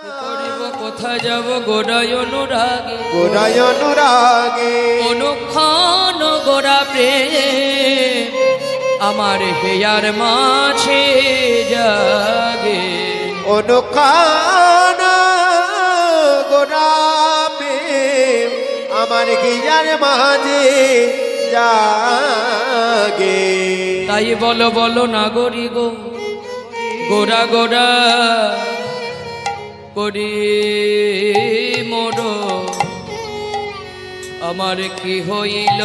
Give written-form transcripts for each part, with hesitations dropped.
কোথায় যাব গোড়ায় অনুরাগে, গোড়ায় অনুরাগে অনুক্ষণ গোড়া প্রেম আমার হেয়ার মাঝে জাগে। অনুক্ষণ গোড়া প্রেম আমার হেয়ার মাঝে জাগে। তাই বলো বলো নাগরি গো গোড়া গোড়া করি মোর আমার কি হইল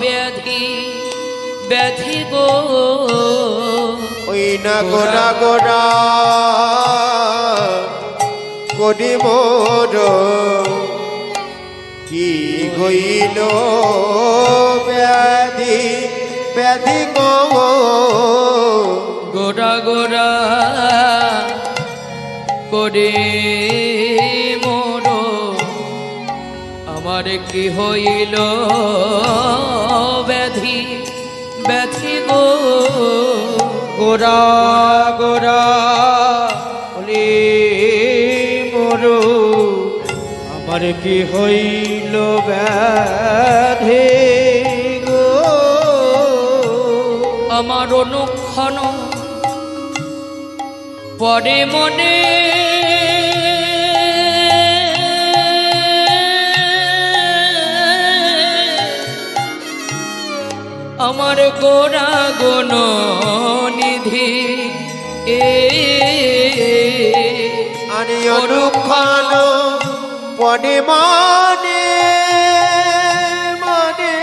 ব্যাধি ব্যাধি গো। ওই না গোড়া গোড়া করি মোর কি হইল ব্যাধি ব্যাধি গো। গোড়া গোড়া করে মোর আমার কি হইল ব্যাধি ব্যাধি গো। গোড়া গোড়া বলি মোর আমার কি হইল ব্যাধি গো। আমার অনুক্ষণ পরে মনে আমার গোড়া গুণ নিধি আরে অনুক্ষণ পরে মানে মানে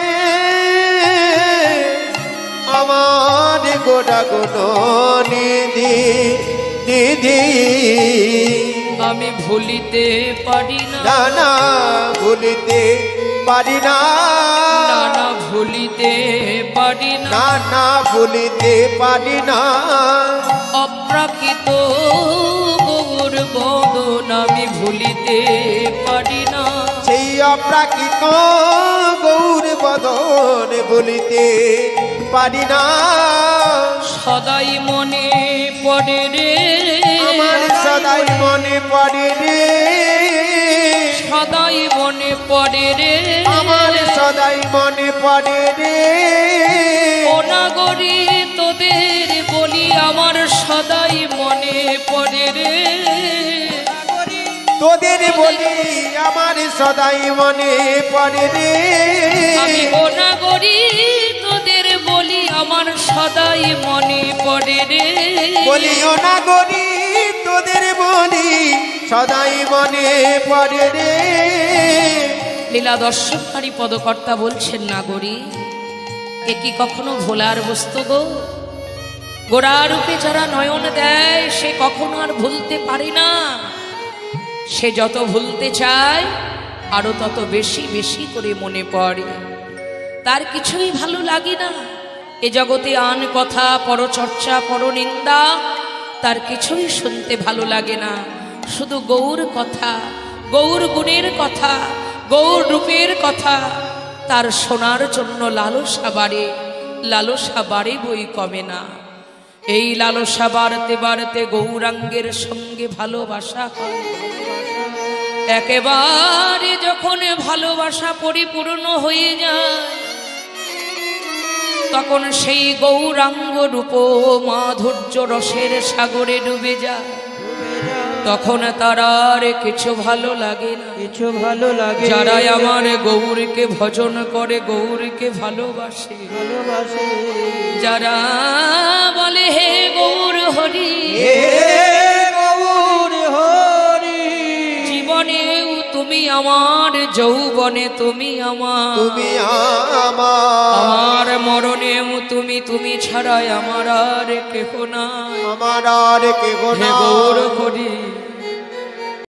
আমার গোড়া গুণ নিধি নিধি আমি ভুলিতে পারি না, না না ভুলিতে পারি না, না না ভুলিতে পারি না, না না ভুলিতে পারি না। অপ্রাকৃত গৌর বদন আমি ভুলিতে পারি না, সেই অপ্রাকৃত গৌর বদন ভুলিতে পারি না। সদাই মনে পড়ে রে আমার সদাই মনে পড়ে রে, সদাই মনে পড়ে রে আমার সদাই মনে পড়ে রে। ও নাগরি তোদের বলি আমার সদাই মনে পড়ে রে, তোদের বলি আমার সদাই মনে পড়ে রে। আমি ও নাগরি তোদের বলি আমার সদাই মনে পড়ে রে, বলি ও নাগরি তোদের বলি সদাই মনে পড়ে রে। লীলা দর্শনকারী পদকর্তা বলছেন নাগরি এ কি কখনো ভোলার বস্তু গো। গোড়া রূপে যারা নয়ন দেয় সে কখনো আর ভুলতে পারে না, সে যত ভুলতে চায় আরো তত বেশি বেশি করে মনে পড়ে, তার কিছুই ভালো লাগে না। এ জগতে আন কথা পরচর্চা পরনিন্দা তার কিছুই শুনতে ভালো লাগে না, শুধু গৌর কথা গৌর গুণের কথা গৌর রূপের কথা তার শোনার জন্য লালসা বাড়ে বই কমে না। এই লালসা বাড়তে বাড়তে গৌরাঙ্গের সঙ্গে ভালোবাসা হয়, একেবারে যখন ভালোবাসা পরিপূর্ণ হয়ে যায় তখন সেই গৌরাঙ্গ রূপ মাধুর্য রসের সাগরে ডুবে যায়, তখন তার আর কিছু ভালো লাগে না, কিছু ভালো লাগে। যারা আমার গৌরকে ভজন করে গৌরকে ভালোবাসে ভালোবাসে, যারা বলে হে গৌর হরি হে গৌর হরি, জীবনেও তুমি আমার যৌবনে তুমি আমার, তুমি আমার, আমার মরণেও তুমি তুমি ছাড়াই আমার আর কেহ নাই, আমার আর কেহ হে নাই। গৌর হরি